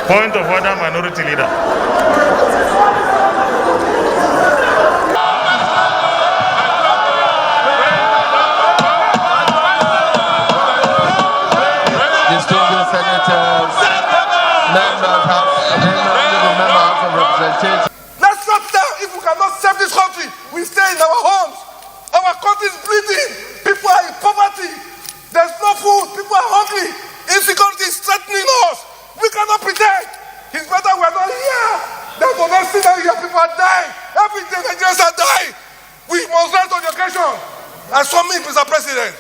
Point of order, Minority Leader. Distinguished senators, members of representatives. Let's stop now. If we cannot save this country, we stay in our homes. Our country is bleeding. People are in poverty. There's no food. People are hungry. Insecurity is threatening us. We cannot pretend. It's better we're not here than to not see that here. People are dying. Every day Nigerians are dying. We must learn to education. That's for me, Mr. President.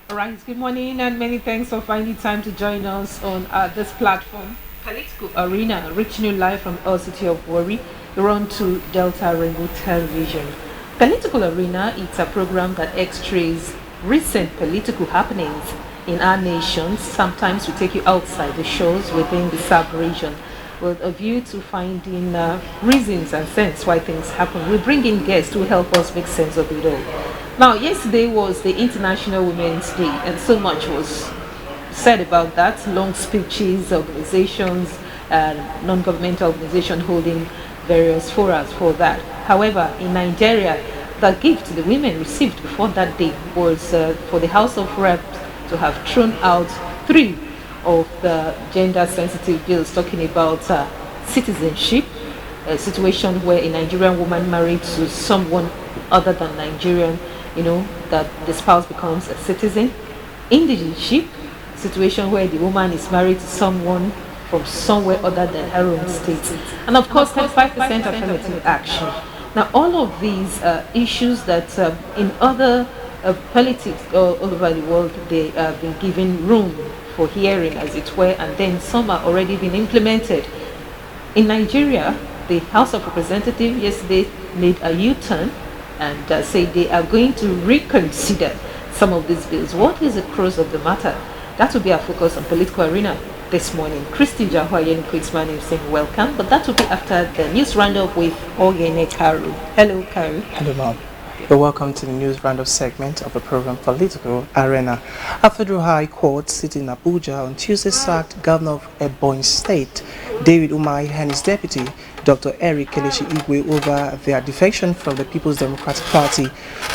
All right, good morning and many thanks for finding time to join us on this platform, Political Arena, reaching you live from our city of Warri. You're on to Delta Rainbow Television. Political Arena, it's a program that x-rays recent political happenings in our nation. Sometimes we take you outside the shows within the sub-region with a view to finding reasons and sense why things happen. We bring in guests to help us make sense of it all. Now, yesterday was the International Women's Day, and so much was said about that. Long speeches, organizations, non-governmental organizations holding various forums for that. However, in Nigeria, the gift the women received before that day was for the House of Reps to have thrown out 3 of the gender-sensitive bills talking about citizenship, a situation where a Nigerian woman married to someone other than Nigerian, that the spouse becomes a citizen. Indigenship, situation where the woman is married to someone from somewhere other than her own state. And of course, 35% affirmative action. Now, all of these issues that in other politics all over the world, they have been given room for hearing, as it were, and then some are already been implemented. In Nigeria, the House of Representatives yesterday made a U-turn and said they are going to reconsider some of these bills. What is the crux of the matter? That will be our focus on Political Arena this morning. Christy Jahoyen quits my name saying welcome, but that will be after the news roundup with Ogene Karu. Hello, Karu. Hello, ma'am. You're welcome to the news roundup segment of the program Political Arena. A federal high court sitting in Abuja on Tuesday sacked Governor of Ebonyi State, David Umahi, and his deputy, Dr. Eric Kelechi Igwe, over their defection from the People's Democratic Party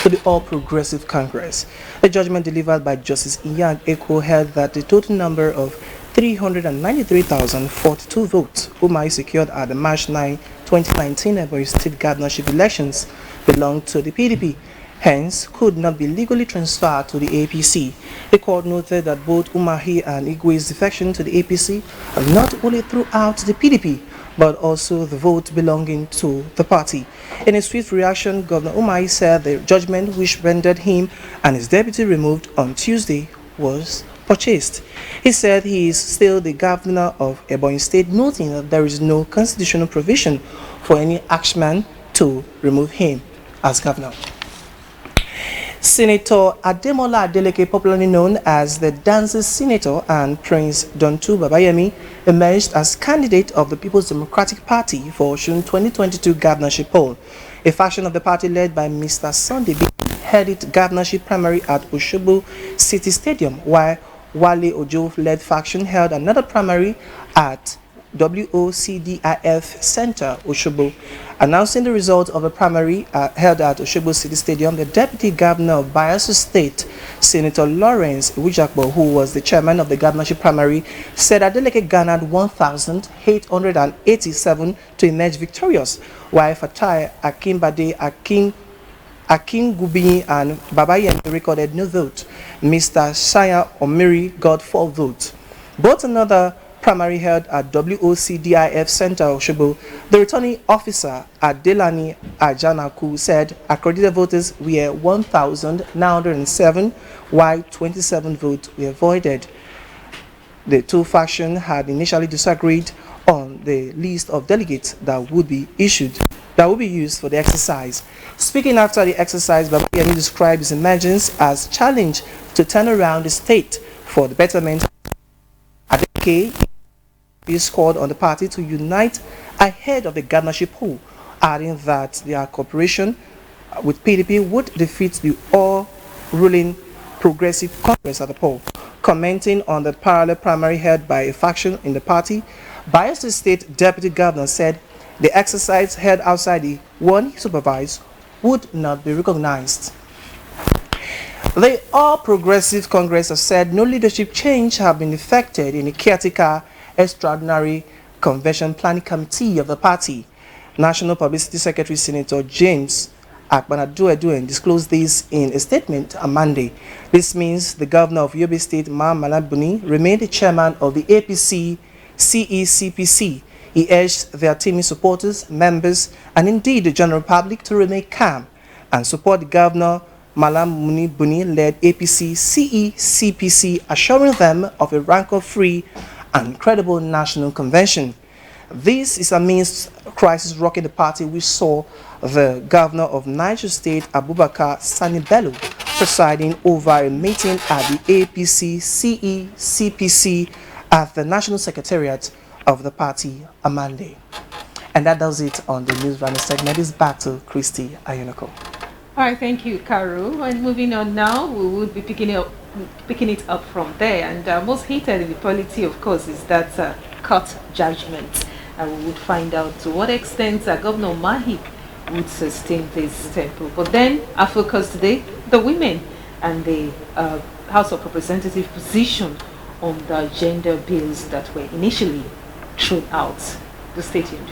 to the All Progressive Congress. The judgment delivered by Justice Iyan Eko held that the total number of 393,042 votes Umahi secured at the March 9, 2019 Ebonyi State governorship elections belonged to the PDP, hence could not be legally transferred to the APC. The court noted that both Umahi and Igwe's defection to the APC not only threw out the PDP, but also the vote belonging to the party. In a swift reaction, Governor Umahi said the judgment which rendered him and his deputy removed on Tuesday was purchased. He said he is still the governor of Ebonyi State, noting that there is no constitutional provision for any axeman to remove him as governor. Senator Ademola Adeleke, popularly known as the Dancing Senator, and Prince Dontu Babayemi emerged as candidate of the People's Democratic Party for June 2022 governorship poll. A faction of the party led by Mr. Sunday B headed governorship primary at Osogbo City Stadium, while Wale Ojo-led faction held another primary at WOCDIF Center, Osogbo. Announcing the result of the primary held at Osogbo City Stadium, the Deputy Governor of Bayelsa State, Senator Lawrence Wijakbo, who was the chairman of the governorship primary, said Adeleke garnered 1,887 to emerge victorious, while Fatai Akimbade, Akin Gubi and Babayemi recorded no vote. Mr. Shaya Omiri got 4 votes. Both another primary held at WOCDIF Center Osogbo, the returning officer at Delani Ajanaku said accredited voters were 1,907, while 27 votes were voided. The two factions had initially disagreed on the list of delegates that would be used for the exercise. Speaking after the exercise, Babayemi described his emergence as challenge to turn around the state for the betterment. Adeleke is called on the party to unite ahead of the governorship poll, adding that their cooperation with PDP would defeat the all-ruling Progressive Congress at the poll. Commenting on the parallel primary held by a faction in the party, Bayelsa State Deputy Governor said the exercise held outside the one he supervised would not be recognized. The All Progressive Congress has said no leadership change have been effected in the caretaker extraordinary convention planning committee of the party. National Publicity Secretary Senator James Akpanadueduen disclosed this in a statement on Monday. This means the governor of Yobe State, Malam Buni, remained the chairman of the APC CECPC. He urged their teaming supporters, members, and indeed the general public to remain calm and support the governor Malam Muni Buni-led APC CECPC, assuring them of a rancor-free and credible national convention. This is amidst crisis rocking the party, which saw the governor of Niger State, Abubakar Sani Bello, presiding over a meeting at the APC CECPC at the National Secretariat of the party on Monday. And that does it on the News Running segment. It's back to Christy Ayonoko. All right, thank you, Karu. And moving on now, we will be picking it up from there. And most hated in the polity, of course, is that court judgment. And we would find out to what extent Governor Mahi would sustain this tempo. But then, our focus today, the women and the House of Representatives position on the gender bills that were initially thrown out. Stay tuned.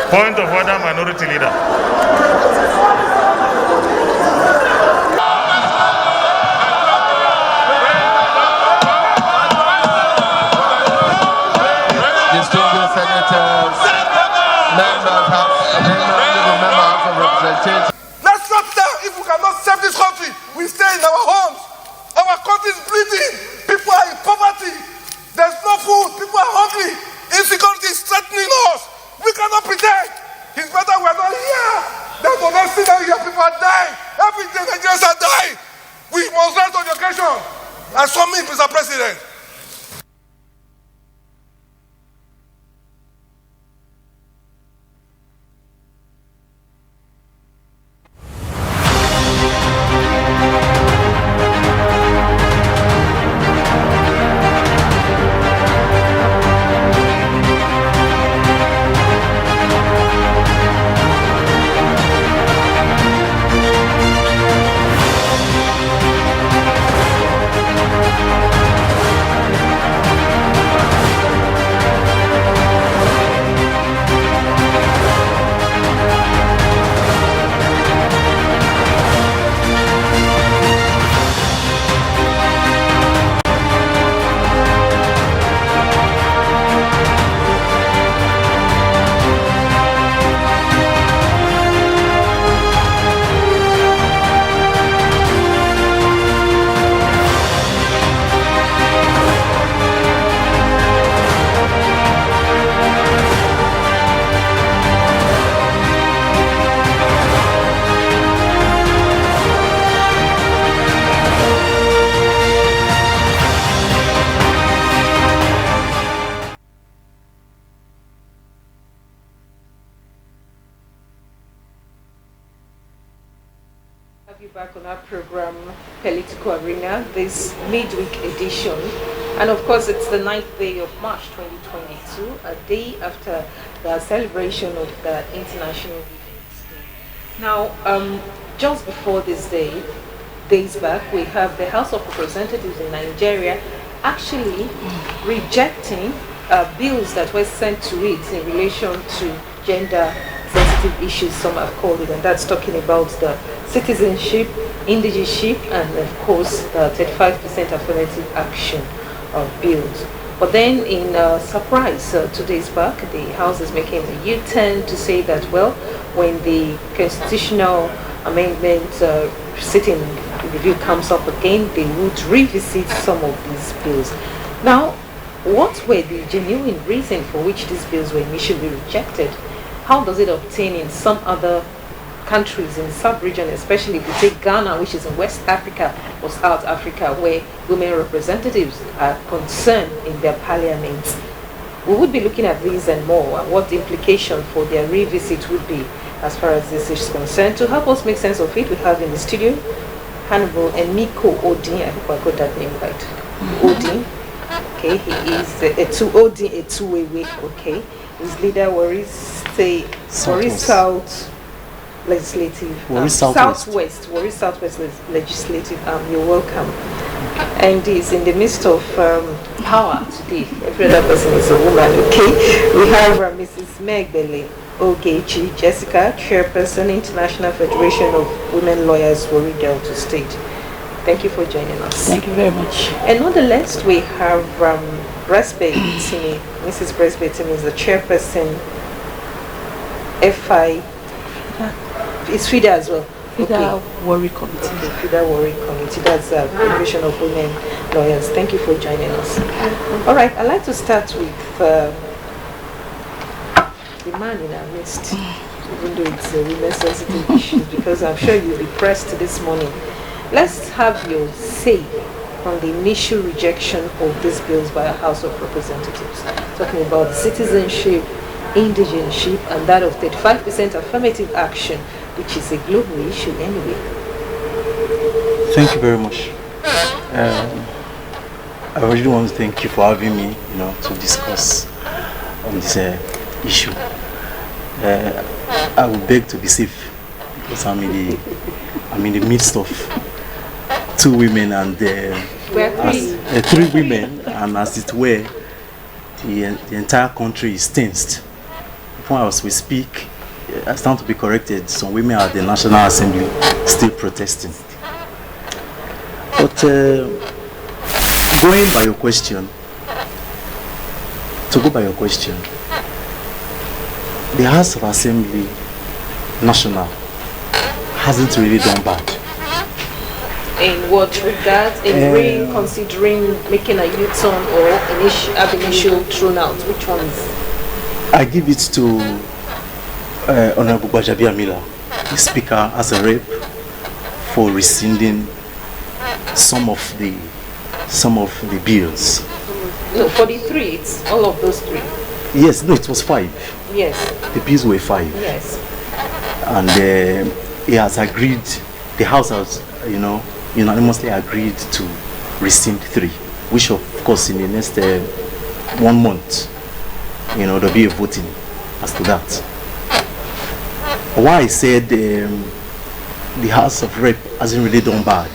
Point of order, minority leader. Distinguished senators, members of representation. Let's stop there. If we cannot save this country, we stay in our homes. Our country is bleeding. People are in poverty. There's no food. People are hungry. Insecurity is threatening us. We cannot pretend. It's better we're not here than to not see that here. People are dying. Every day Nigerians are dying. We must learn to education. As for me, Mr. President. have you back on our program, Political Arena, this midweek edition. And of course, it's the 9th day of March 2022, a day after the celebration of the International Women's Day. Now, just before this day, days back, we have the House of Representatives in Nigeria actually rejecting bills that were sent to it in relation to gender sensitive issues, some have called it, and that's talking about the citizenship, indigenship, and of course the 35% affirmative action bills. But then in surprise, 2 days back, the House is making a U-turn to say that, well, when the constitutional amendment sitting review comes up again, they would revisit some of these bills. Now, what were the genuine reason for which these bills were initially rejected? How does it obtain in some other countries in the sub-region, especially if we take Ghana, which is in West Africa or South Africa, where women representatives are concerned in their parliaments? We would be looking at these and more, and what the implication for their revisit would be as far as this is concerned. To help us make sense of it, we have in the studio Hannibal Emiko Odin. I hope I got that name right. Odin. Okay, he is a two-way. Okay, his leader Warri South Legislative, Warri Southwest Legislative. You're welcome. And he's in the midst of power today. Every other person is a woman. Okay, we have Mrs. Megbele Ogechi Jessica, Chairperson, International Federation of Women Lawyers, Warri Delta State. Thank you for joining us. Thank you very much. And nonetheless, we have Bresbe Timi. Mrs. Bresbe Timi is the chairperson, FI. It's FIDA as well. FIDA Warri Committee. The FIDA Warri Committee. That's the Federation of Women Lawyers. Thank you for joining us. All right, I'd like to start with the man in our midst, even though it's a women's sensitive issue, because I'm sure you'll be pressed this morning. Let's have your say on the initial rejection of these bills by a House of Representatives, talking about citizenship, indigenship, and that of 35% affirmative action, which is a global issue anyway. Thank you very much. I really want to thank you for having me, to discuss on this issue. I would beg to be safe because I'm in the midst of two women and three women, and as it were, the entire country is tensed. As we speak, I stand to be corrected. Some women at the National Assembly still protesting. But going by your question, the House of Assembly National hasn't really done bad. In what regard? In reconsidering making a U-turn or ab initio thrown out? Which ones? I give it to Honorable Bajabi Amila, the Speaker, as a rep for rescinding some of the bills. No, for the three, it's all of those three. Yes, no, it was 5. Yes. The bills were 5. Yes. And he has agreed, the House has, unanimously agreed to rescind 3, which of course in the next 1 month, there'll be a voting as to that. Why I said the House of Rep hasn't really done bad.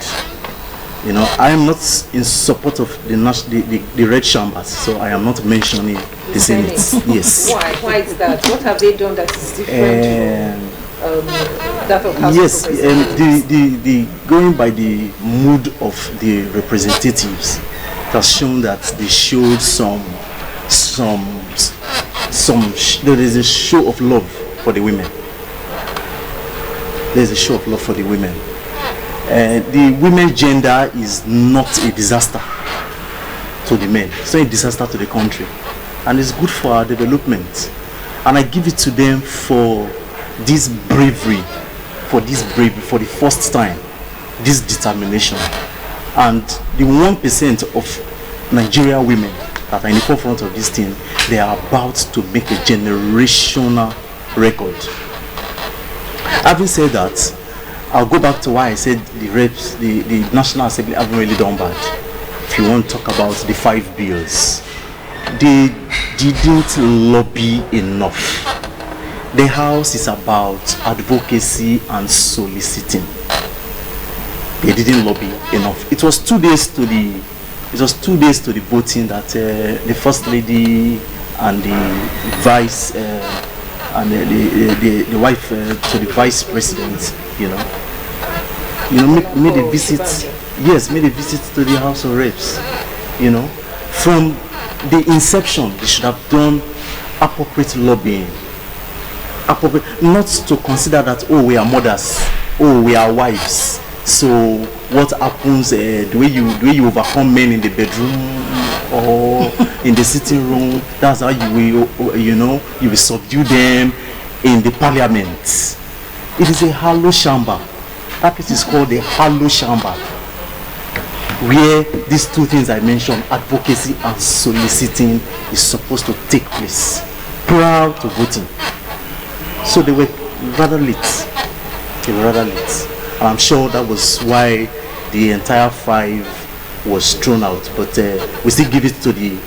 I am not in support of the red chambers, so I am not mentioning the Senate. Yes. Why is that? What have they done that is different from that of House yes, of Representatives? the going by the mood of the representatives, it has shown that they showed there is a show of love for the women. There is a show of love for the women. The women's gender is not a disaster to the men. It's not a disaster to the country, and it's good for our development. And I give it to them for this bravery, for the first time, this determination. And the 1% of Nigeria women that are in the forefront of this thing, they are about to make a generational record. Having said that, I'll go back to why I said the reps, the National Assembly haven't really done bad. If you want to talk about the 5 bills, they didn't lobby enough. The House is about advocacy and soliciting. They didn't lobby enough. It was 2 days to the voting that the First Lady and the Vice and the wife to the Vice President, made a visit. Yes, made a visit to the House of Reps. From the inception, they should have done appropriate lobbying. Not to consider that, oh, we are mothers, oh, we are wives. So what happens? The way you overcome men in the bedroom or in the sitting room, that's how you will subdue them in the parliament. It is a hollow chamber. That place is called a hollow chamber, where these 2 things I mentioned, advocacy and soliciting, is supposed to take place prior to voting. So they were rather late. And I'm sure that was why the entire 5 was thrown out. But we still give it to the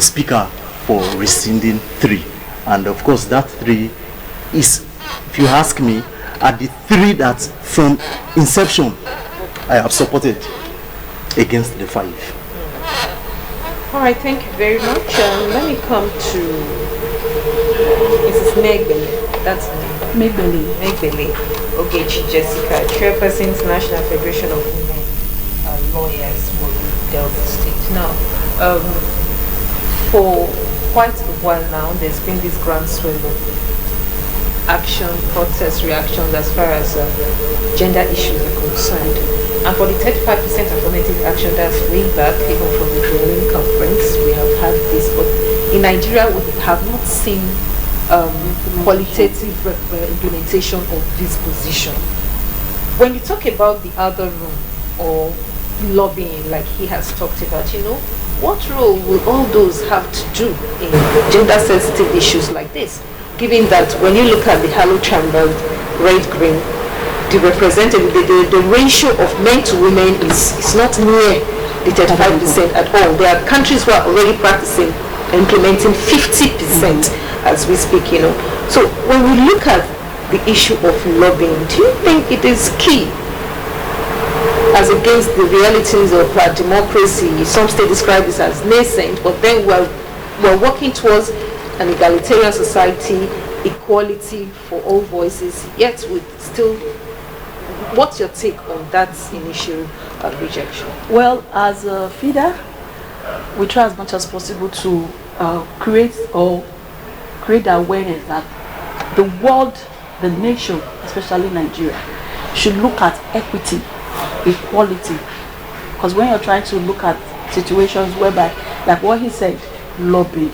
Speaker for rescinding 3. And of course that 3 is, if you ask me, are the 3 that from inception I have supported against the 5. All right, thank you very much. Let me come to Mrs. Megbele. That's Megbele. Ogechi Jessica, Chairperson, International Federation of Women Lawyers for Delta State. Now, for quite a while now, there's been this groundswell of action, protest, reactions as far as gender issues are concerned. And for the 35% affirmative action, that's way back, even from the Berlin conference, we have had this. But in Nigeria, we have not seen qualitative implementation of this position. When you talk about the other room or lobbying, like he has talked about, what role will all those have to do in gender-sensitive issues like this? Given that when you look at the hollow chamber, red-green, the representative, the ratio of men to women is not near the 35% at all. There are countries who are already practicing implementing 50% as we speak, So when we look at the issue of lobbying, do you think it is key as against the realities of democracy? Some still describe this as nascent, but then we're working towards an egalitarian society, equality for all voices, yet we still, what's your take on that initial rejection? Well, as a feeder, we try as much as possible to create the awareness that the world, the nation, especially Nigeria, should look at equity, equality. Because when you're trying to look at situations whereby, like what he said, lobby,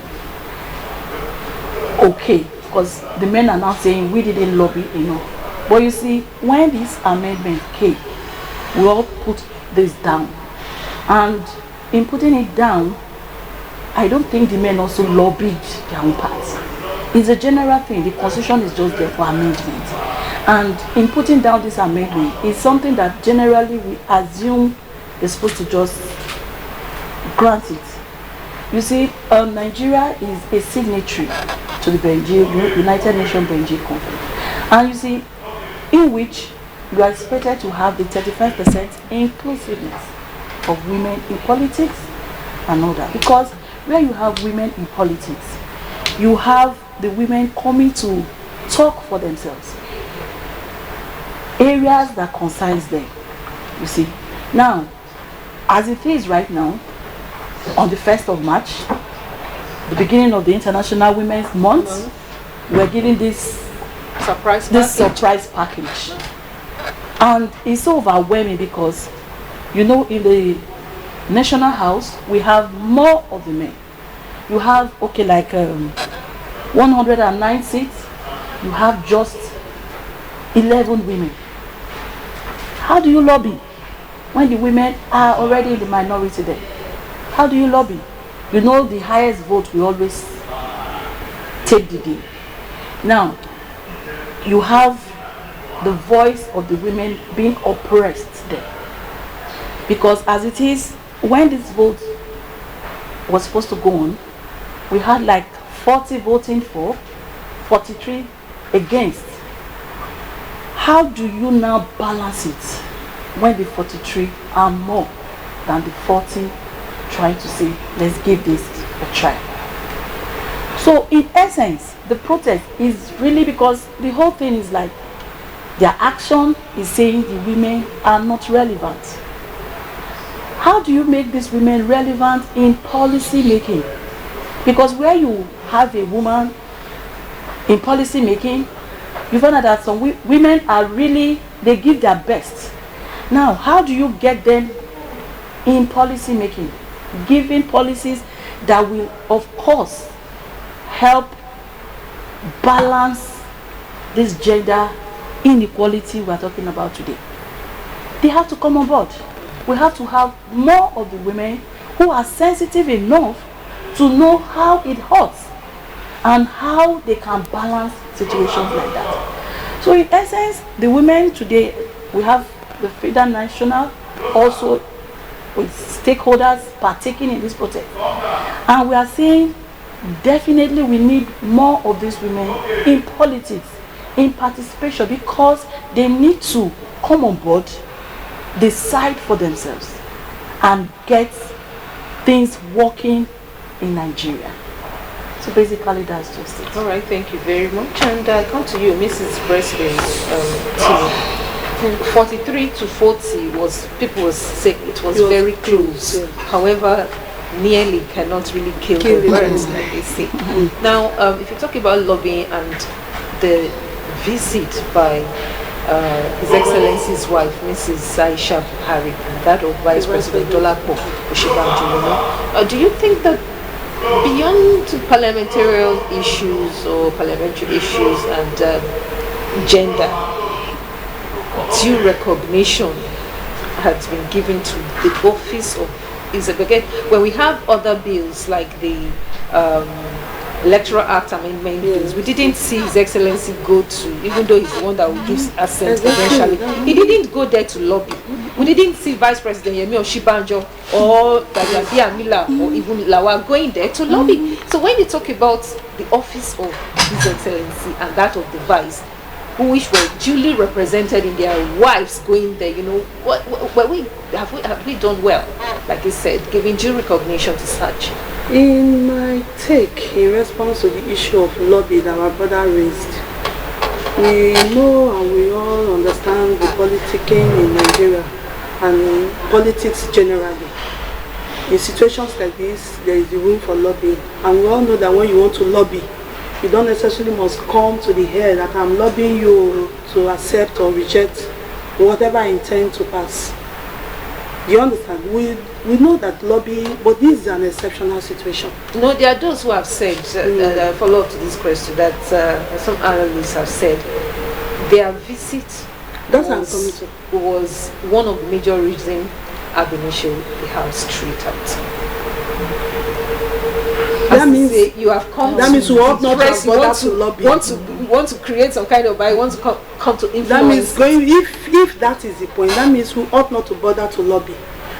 okay, because the men are now saying we didn't lobby enough. But you see, when this amendment came, we all put this down. And in putting it down, I don't think the men also lobbied their own parts. It's a general thing. The constitution is just there for amendment. And in putting down this amendment, it's something that generally we assume is supposed to just grant it. You see, Nigeria is a signatory to the United Nations Benji Conference. And you see, in which you are expected to have the 35% inclusiveness of women in politics and all that. Because where you have women in politics, you have the women coming to talk for themselves. Areas that concerns them, you see. Now, as it is right now, on the 1st of March, the beginning of the International Women's Month, we're giving this surprise package. And it's so overwhelming because, in the National House, we have more of the men. You have, 109 seats, you have just 11 women. How do you lobby when the women are already in the minority there? How do you lobby? The highest vote will always take the day. Now, you have the voice of the women being oppressed there. Because as it is, when this vote was supposed to go on, we had like 40 voting for, 43 against. How do you now balance it when the 43 are more than the 40 trying to say, let's give this a try? So in essence, the protest is really because the whole thing is like their action is saying the women are not relevant. How do you make these women relevant in policy making? Because where you have a woman in policy making, you find out that some women are really, they give their best. Now, how do you get them in policy making? Giving policies that will, of course, help balance this gender inequality we are talking about today. They have to come on board. We have to have more of the women who are sensitive enough to know how it hurts and how they can balance situations like that. So in essence, the women today, we have the Freedom National also with stakeholders partaking in this protest. And we are saying definitely we need more of these women in politics, in participation, because they need to come on board, decide for themselves, and get things working in Nigeria. So basically that's just it. All right, thank you very much. And I come to you, Mrs. President. 43 to 40 was, people was saying it was very close. Yeah. However, nearly cannot really kill the birds, like they say. Now, if you talk about lobbying and the visit by His Excellency's wife, Mrs. Aisha Buhari, and that of Vice President Dolapo Oshibanjo, do you think that beyond parliamentarian issues or parliamentary issues and gender, due recognition has been given to the office of Isabel? When we have other bills like the Electoral Act amendment bills, we didn't see His Excellency go to, even though he's the one that will give assent eventually, he didn't go there to lobby. We didn't see Vice President Yemi Oshibanjo or Dayabi Amila or even Lawa going there to lobby. So when you talk about the office of His Excellency and that of the Vice, which were duly represented in their wives going there, you know, have we done well, like you said, giving due recognition to such? In my take, in response to the issue of lobby that our brother raised, we know and we all understand the politicking in Nigeria and politics generally. In situations like this, there is the room for lobbying, and we all know that when you want to lobby, you don't necessarily must come to the head that I'm lobbying you to accept or reject whatever I intend to pass. Do you understand? We know that lobbying, but this is an exceptional situation. No, there are those who have said, follow up to this question, that some analysts have said their visit was one of the major reasons Ab initio the House straight out. That means you have come. That means we ought not to bother to lobby. Want to create some kind of buy. Want to come to influence. That means if that is the point, that means we ought not to bother to lobby.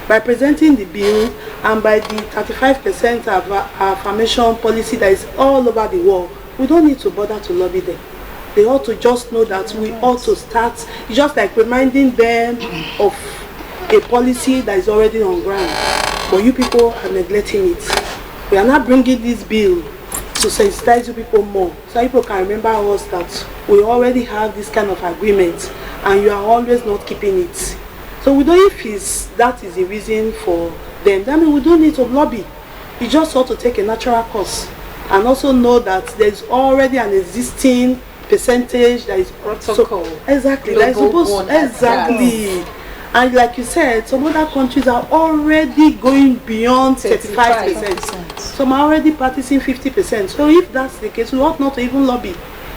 By presenting the bill and by the 35% affirmation policy that is all over the world, we don't need to bother to lobby them. They ought to just know that we ought to start. It's just like reminding them of a policy that is already on ground, but you people are neglecting it. We are not bringing this bill to sensitize you people more, so people can remember us that we already have this kind of agreement and you are always not keeping it. So we don't, if that is the reason for them, that means we don't need to lobby. You just ought to take a natural course and also know that there's already an existing percentage that is protocol. Exactly. That is supposed exactly. And like you said, some other countries are already going beyond 35%. Some are already practicing 50%. So if that's the case, we ought not to even lobby.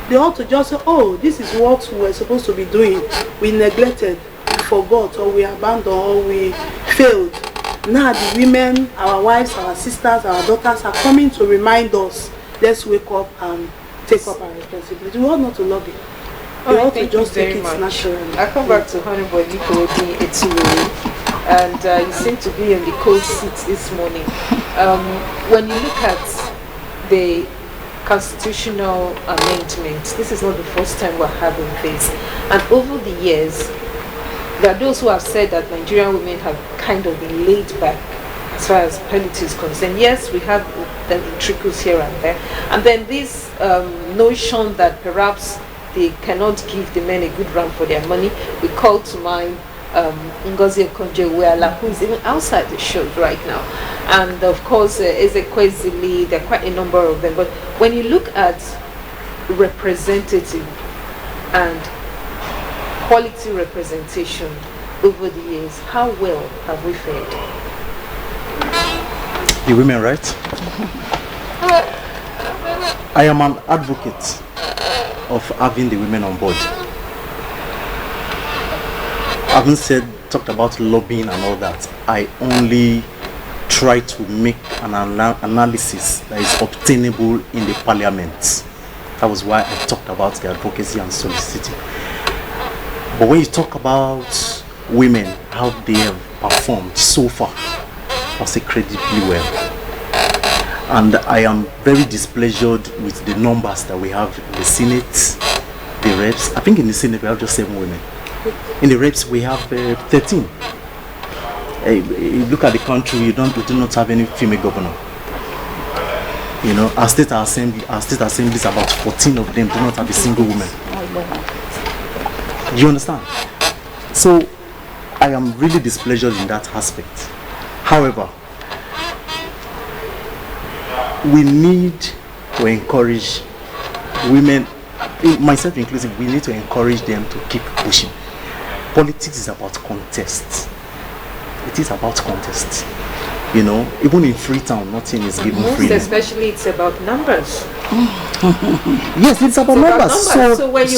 They ought to just say, oh, this is what we were supposed to be doing. We neglected, we forgot, or we abandoned, or we failed. Now the women, our wives, our sisters, our daughters are coming to remind us, let's wake up and take up our responsibility. We ought not to lobby. We ought to thank you just take very it much. naturally. I come back to Honorable Nikowedi Etuwere, and you seem to be in the cold seat this morning. When you look at the constitutional amendment, this is not the first time we're having this, and over the years, there are those who have said that Nigerian women have kind of been laid back as far as politics is concerned. Yes, we have them in trickles here and there, and then this notion that perhaps they cannot give the men a good run for their money. We call to mind Ngozi Okonjo-Iweala, who is even outside the show right now, and of course Ezekwesili. There are quite a number of them. But when you look at representative and quality representation over the years, how well have we fared? The women, right? I am an advocate of having the women on board. I haven't talked about lobbying and all that. I only try to make an analysis that is obtainable in the parliament. That was why I talked about the advocacy and soliciting. But when you talk about women, how they have performed so far, I'll say credibly well. And I am very displeasured with the numbers that we have in the Senate, the reps. I think in the Senate we have just 7 women. In the reps we have 13. You look at the country, we do not have any female governor. You know, our state assemblies, about 14 of them do not have a single woman. Do you understand? So I am really displeasured in that aspect. However, we need to encourage women, myself inclusive, we need to encourage them to keep pushing. Politics is about contest. It is about contest. You know, even in Freetown, nothing is given freely. Especially it's about numbers. Yes, it's about numbers. So when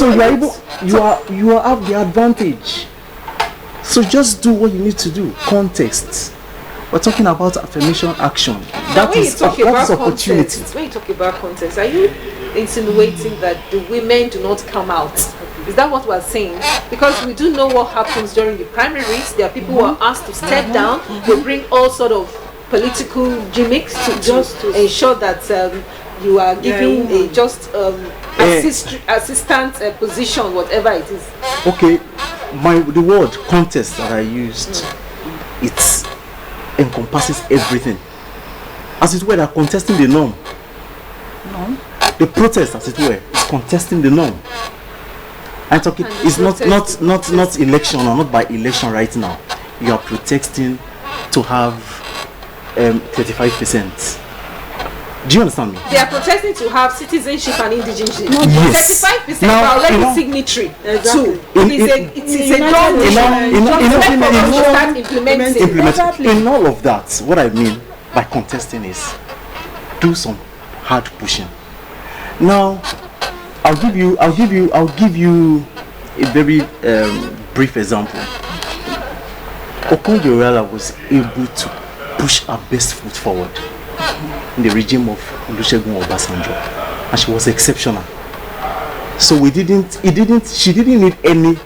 you have the advantage. So just do what you need to do. Context. We're talking about affirmation action. That is opportunity. When you talk about context, are you insinuating that the women do not come out? Is that what we're saying? Because we do know what happens during the primaries. There are people who are asked to step down. They bring all sort of political gimmicks to ensure that you are giving a just assistant position, whatever it is. Okay, the word contest that I used, it encompasses everything. As it were, they're contesting the norm. The protest, as it were, is contesting the norm. I'm talking. It's not election or not by election right now. You are protesting to have 35%. Do you understand me? They are protesting to have citizenship and indigenship. Yes. 35% are already signatory too. It is a done implementing. In all of that, what I mean by contesting is do some hard pushing. Now, I'll give you a very brief example. Okonjo-Iweala was able to push her best foot forward in the regime of Olusegun Obasanjo, and she was exceptional. So she didn't need any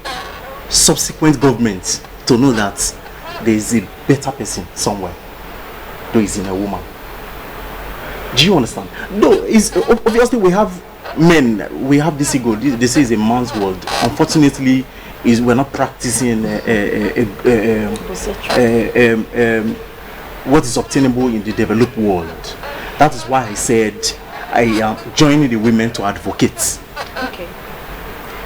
subsequent government to know that there is a better person somewhere, though it's in a woman. Do you understand? Though obviously we have men, we have this ego. This is a man's world. Unfortunately, we're not practicing what is obtainable in the developed world. That is why I said I am joining the women to advocate. Okay.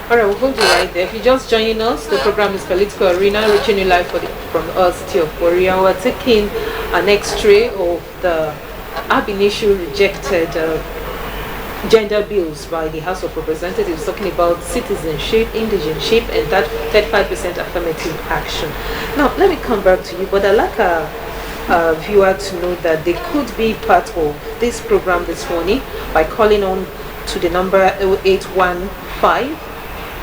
All right, we'll hold you right there. If you're just joining us, the program is Political Arena, reaching you live from the city of Warri. We're taking an X-ray of the ab initio rejected gender bills by the House of Representatives, talking about citizenship, indigenship, and that 35% affirmative action. Now, let me come back to you, but I'd like a viewer to know that they could be part of this program this morning by calling on to the number 0815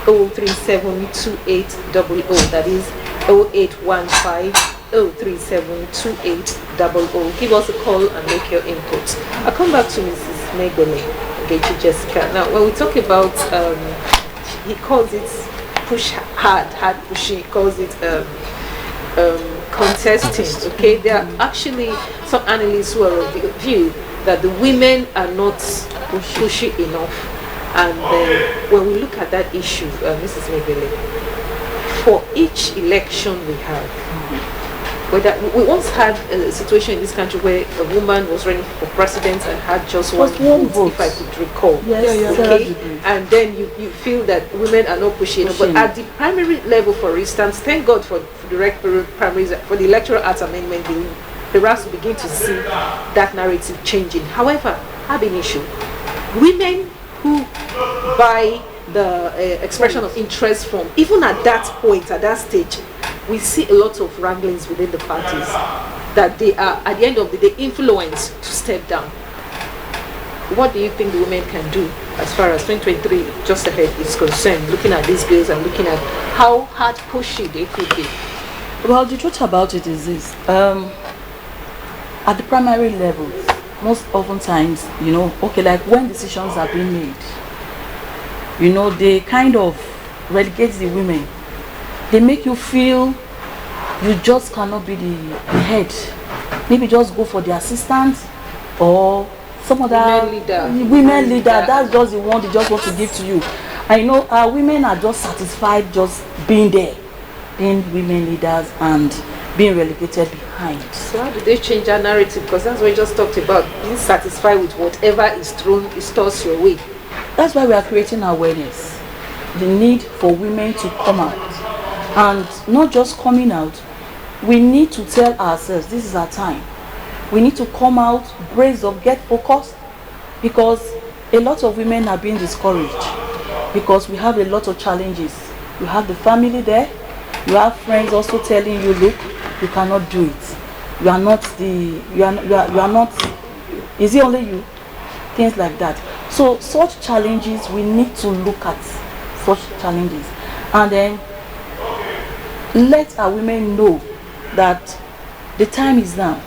037 2800. That is 0815 037 2800. Give us a call and make your input. I'll come back to Mrs. Megbele. Jessica. Now, when we talk about he calls it push hard pushing. He calls it contesting. Okay, there are actually some analysts who are of the view that the women are not pushy enough. And when we look at that issue, Mrs. Mebele, for each election we have, whether we once had a situation in this country where a woman was running for president and had just one vote, if I could recall. Yes, okay? And then you feel that women are not pushing. But at the primary level, for instance, thank God for direct primaries, for the Electoral Act Amendment, the rest will begin to see that narrative changing. However, I have an issue. Women who buy the expression of interest from, even at that point, at that stage, we see a lot of wranglings within the parties that they are, at the end of the day, influenced to step down. What do you think the women can do as far as 2023 just ahead is concerned, looking at these bills and looking at how hard pushy they could be? Well, the truth about it is this. At the primary levels, most oftentimes, okay, like when decisions are being made, they kind of relegate the women. They make you feel you just cannot be the head. Maybe just go for the assistant or some other women leader. That's just the one they just want to give to you. I know our women are just satisfied just being there, being women leaders and being relegated behind. So how do they change our narrative? Because that's what we just talked about, being satisfied with whatever is tossed your way. That's why we are creating awareness. The need for women to come out. And not just coming out, we need to tell ourselves this is our time. We need to come out, brace up, get focused, because a lot of women are being discouraged because we have a lot of challenges. You have the family there, you have friends also telling you, look, you cannot do it. You are not, is it only you? Things like that. So such challenges, we need to look at such challenges and then let our women know that the time is now.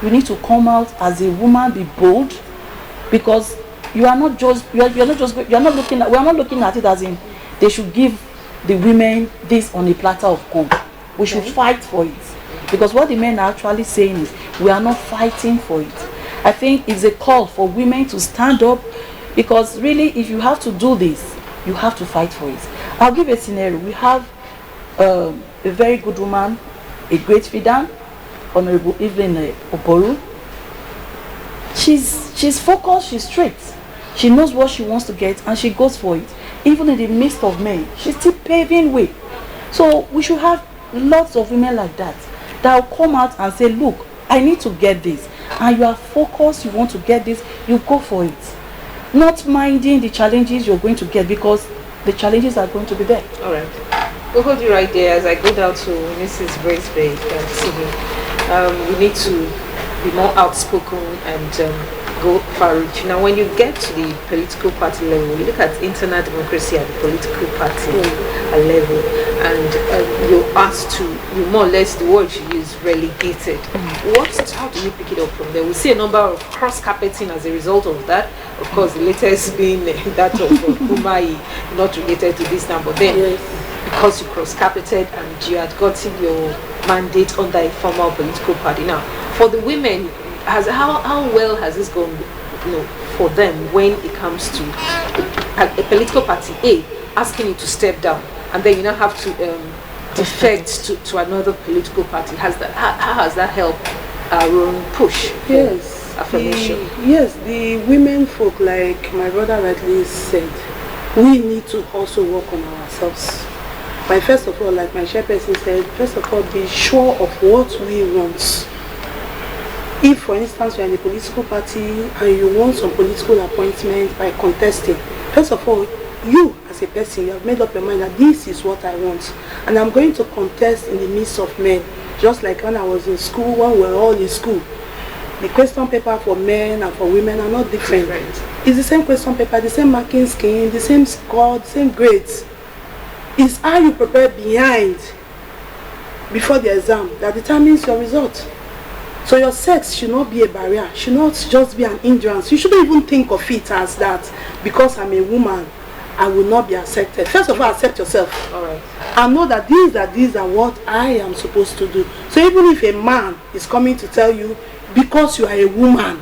You need to come out as a woman, be bold, because we are not looking at it as in they should give the women this on a platter of gold. We should fight for it, because what the men are actually saying is we are not fighting for it. I think it's a call for women to stand up, because really if you have to do this, you have to fight for it. I'll give a scenario. We have a very good woman, a great Fidan, Honorable Evelyn Oporu. She's focused, she's straight. She knows what she wants to get and she goes for it. Even in the midst of men, she's still paving way. So we should have lots of women like that will come out and say, look, I need to get this. And you are focused, you want to get this, you go for it. Not minding the challenges you're going to get, because the challenges are going to be there. All right. We'll hold you right there as I go down to Mrs. Braithwaite and Sydney. We need to be more outspoken and go far-reach. Now, when you get to the political party level, you look at internal democracy at the political party level, and you're asked to, you more or less, the word you use, relegated. How do you pick it up from there? We see a number of cross-carpeting as a result of that. Of course, the latest being that of Umai, not related to this now, but then because you cross-carpeted and you had gotten your mandate under a formal political party. Now, for the women, how well has this gone, for them when it comes to a political party A asking you to step down, and then you now have to defect to another political party? How has that helped our own push? Yes, affirmation. The women folk, like my brother rightly said, we need to also work on ourselves. But first of all, like my chairperson said, first of all, be sure of what we want. If, for instance, you are in a political party and you want some political appointment by contesting, first of all, you as a person, you have made up your mind that this is what I want, and I'm going to contest in the midst of men. Just like when I was in school, when we were all in school, the question paper for men and for women are not different. It's the same question paper, the same marking scheme, the same score, the same grades. It's how you prepare before the exam that determines your result. So your sex should not be a barrier, should not just be an hindrance. You shouldn't even think of it as that because I'm a woman, I will not be accepted. First of all, accept yourself. All right. And know that these are what I am supposed to do. So even if a man is coming to tell you because you are a woman,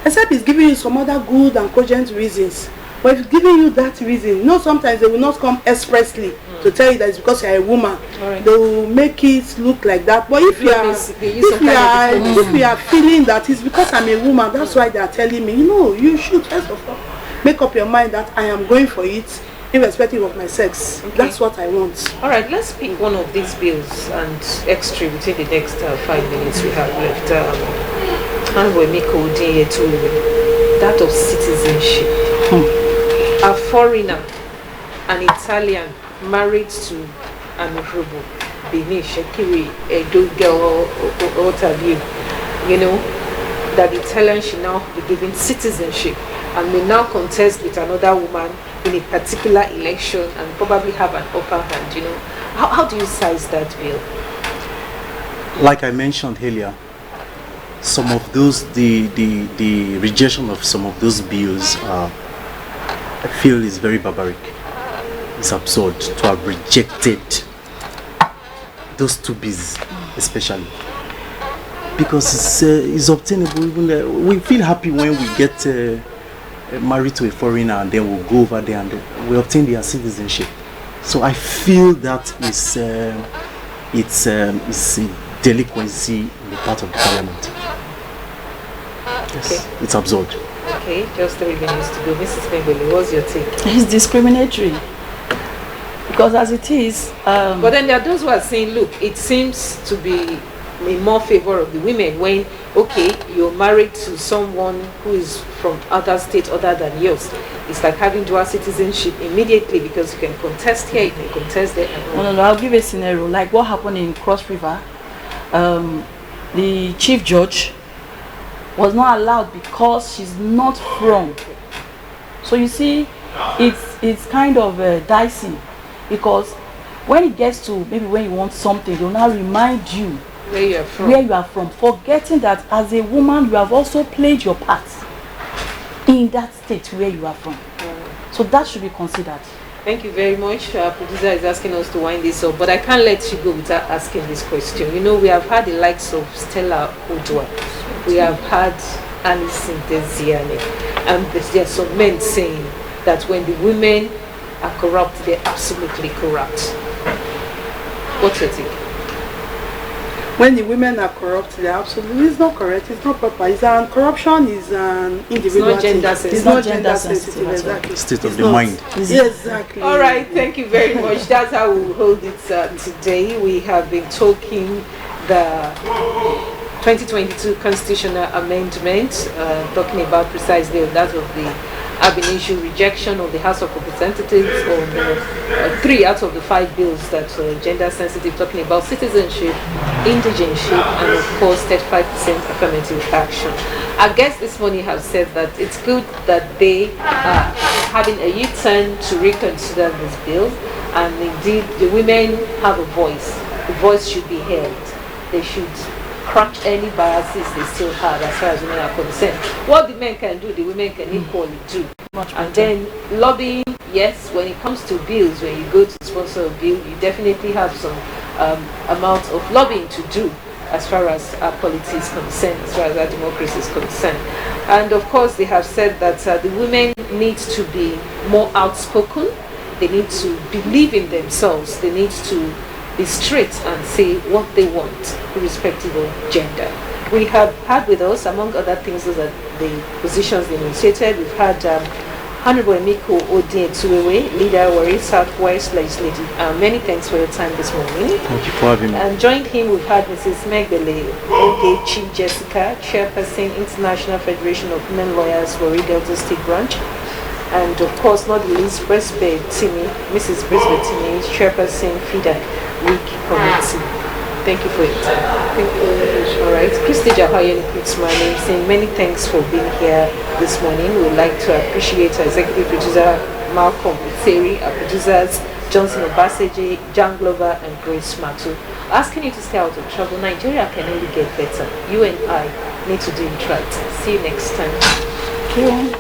except he's giving you some other good and cogent reasons, but if he's giving you that reason, you know, sometimes they will not come expressly to tell you that it's because you are a woman. Right. They will make it look like that. But if you are feeling that it's because I'm a woman, that's why they are telling me, you know, you should first of all make up your mind that I am going for it, irrespective of my sex. Okay. That's what I want. All right, let's pick one of these bills and extra within the next 5 minutes we have left. And we make that of citizenship. A foreigner, an Italian, married to an Yoruba, Benin, Shekiri, Edo girl, what have you, you know, that the Italian should now be given citizenship and may now contest with another woman in a particular election and probably have an upper hand, you know. How do you size that bill? Like I mentioned earlier, some of those, the rejection of some of those bills I feel is very barbaric. It's absurd to have rejected those two bills, especially because it's obtainable. Even we feel happy when we get married to a foreigner and then we'll go over there and we obtain their citizenship. So I feel that it's a delinquency on the part of the parliament. Yes, okay. It's absurd. Okay, just 3 minutes to go. Mrs. Mebele, what's your take? It's discriminatory. Because as it is... but then there are those who are saying, look, it seems to be in more favor of the women when, okay, you're married to someone who is from other state other than yours. It's like having dual citizenship immediately because you can contest here, you can contest there. No, I'll give a scenario. Like what happened in Cross River. The chief judge was not allowed because she's not from. So you see, it's kind of dicey, because when it gets to maybe when you want something, they'll now remind you where you are from, forgetting that as a woman you have also played your part in that state where you are from. So that should be considered. Thank you very much. Our producer is asking us to wind this up, but I can't let you go without asking this question. You know, we have had the likes of Stella Odua, we have had Alison Desiane, and there are some men saying that when the women are corrupt, they're absolutely corrupt. What's your take? When the women are corrupt, they're absolutely, it's not correct, it's not proper. corruption is an individual. It's not gender sensitive. It's not gender sensitive, exactly. State of the mind. Exactly. All right, thank you very much. That's how we hold it today. We have been talking the 2022 constitutional amendment, talking about precisely that of the ab initio rejection of the House of Representatives on 3 out of the 5 bills that are gender sensitive, talking about citizenship, indigenship, and of course 35% affirmative action. Our guests this morning have said that it's good that they are having a U-turn to reconsider this bill, and indeed the women have a voice. The voice should be heard. They should crush any biases they still have as far as women are concerned. What the men can do, the women can equally do. And then lobbying, yes, when it comes to bills, when you go to sponsor a bill, you definitely have some amount of lobbying to do as far as our politics is concerned, as far as our democracy is concerned. And of course, they have said that the women need to be more outspoken, they need to believe in themselves, they need to be straight and say what they want, irrespective of gender. We have had with us, among other things, those are the positions they initiated. We've had Honorable Emiko Odie-Tuwewe, leader, Warri Southwest Legislative. Many thanks for your time this morning. Thank you for having me. And joined him, we've had Mrs. Megbele Ogechi Jessica, Chairperson, International Federation of Women Lawyers, Warri Delta State Branch. And of course, not the least, Mrs. Brisbane Timi, Chairperson, FIDA Week Committee. Thank you for your time. Thank you very much. All right. Christy Jahayan puts my name, saying many thanks for being here this morning. We'd like to appreciate our executive producer, Malcolm Uteri, our producers, Johnson Obaseje, Jan Glover, and Grace Matu. Asking you to stay out of trouble. Nigeria can only get better. You and I need to do it right. See you next time. Thank you.